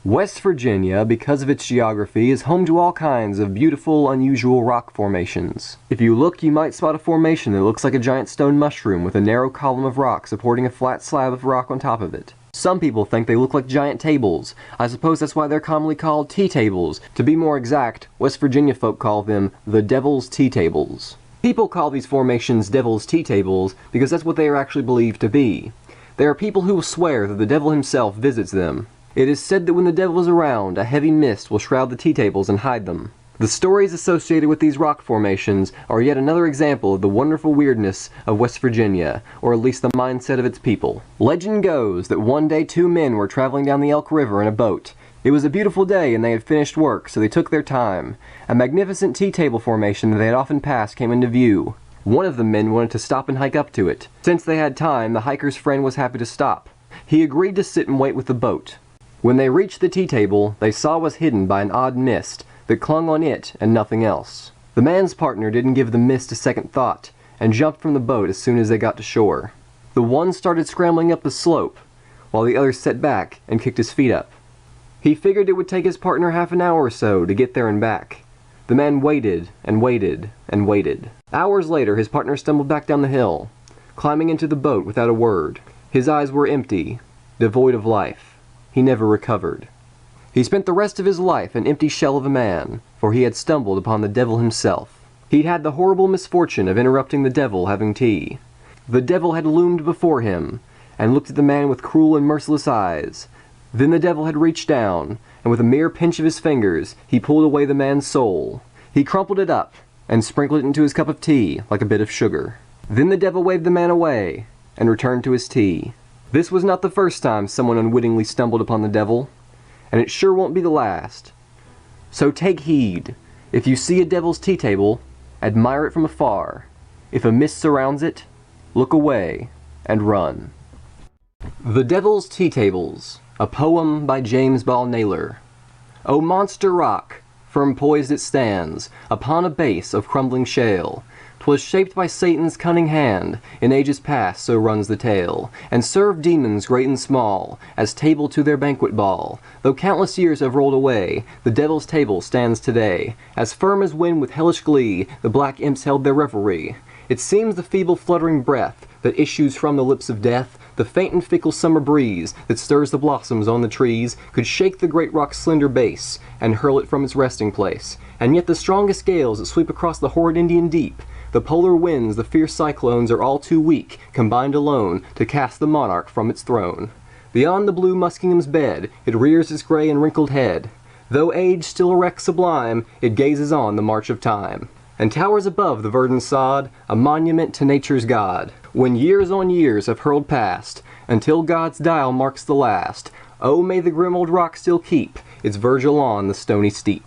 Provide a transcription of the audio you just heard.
West Virginia, because of its geography, is home to all kinds of beautiful, unusual rock formations. If you look, you might spot a formation that looks like a giant stone mushroom with a narrow column of rock supporting a flat slab of rock on top of it. Some people think they look like giant tables. I suppose that's why they're commonly called tea tables. To be more exact, West Virginia folk call them the Devil's Tea Tables. People call these formations Devil's Tea Tables because that's what they are actually believed to be. There are people who will swear that the devil himself visits them. It is said that when the devil is around, a heavy mist will shroud the tea tables and hide them. The stories associated with these rock formations are yet another example of the wonderful weirdness of West Virginia, or at least the mindset of its people. Legend goes that one day two men were traveling down the Elk River in a boat. It was a beautiful day and they had finished work, so they took their time. A magnificent tea table formation that they had often passed came into view. One of the men wanted to stop and hike up to it. Since they had time, the hiker's friend was happy to stop. He agreed to sit and wait with the boat. When they reached the tea table, they saw it was hidden by an odd mist that clung on it and nothing else. The man's partner didn't give the mist a second thought and jumped from the boat as soon as they got to shore. The one started scrambling up the slope, while the other sat back and kicked his feet up. He figured it would take his partner half an hour or so to get there and back. The man waited and waited and waited. Hours later, his partner stumbled back down the hill, climbing into the boat without a word. His eyes were empty, devoid of life. He never recovered. He spent the rest of his life an empty shell of a man, for he had stumbled upon the devil himself. He'd had the horrible misfortune of interrupting the devil having tea. The devil had loomed before him, and looked at the man with cruel and merciless eyes. Then the devil had reached down, and with a mere pinch of his fingers, he pulled away the man's soul. He crumpled it up, and sprinkled it into his cup of tea, like a bit of sugar. Then the devil waved the man away, and returned to his tea. This was not the first time someone unwittingly stumbled upon the devil, and it sure won't be the last. So take heed. If you see a devil's tea table, admire it from afar. If a mist surrounds it, look away and run. The Devil's Tea Tables, a poem by James Ball Naylor. O monster rock, firm-poised it stands, upon a base of crumbling shale. 'Twas shaped by Satan's cunning hand, in ages past, so runs the tale, and served demons great and small, as table to their banquet ball. Though countless years have rolled away, the devil's table stands today. As firm as when with hellish glee, the black imps held their revelry. It seems the feeble fluttering breath that issues from the lips of death, the faint and fickle summer breeze that stirs the blossoms on the trees, could shake the great rock's slender base, and hurl it from its resting place. And yet the strongest gales that sweep across the horrid Indian deep, the polar winds, the fierce cyclones, are all too weak, combined alone, to cast the monarch from its throne. Beyond the blue Muskingum's bed, it rears its gray and wrinkled head. Though age still erects sublime, it gazes on the march of time, and towers above the verdant sod, a monument to nature's God. When years on years have hurled past, until God's dial marks the last, oh, may the grim old rock still keep its vigil on the stony steep.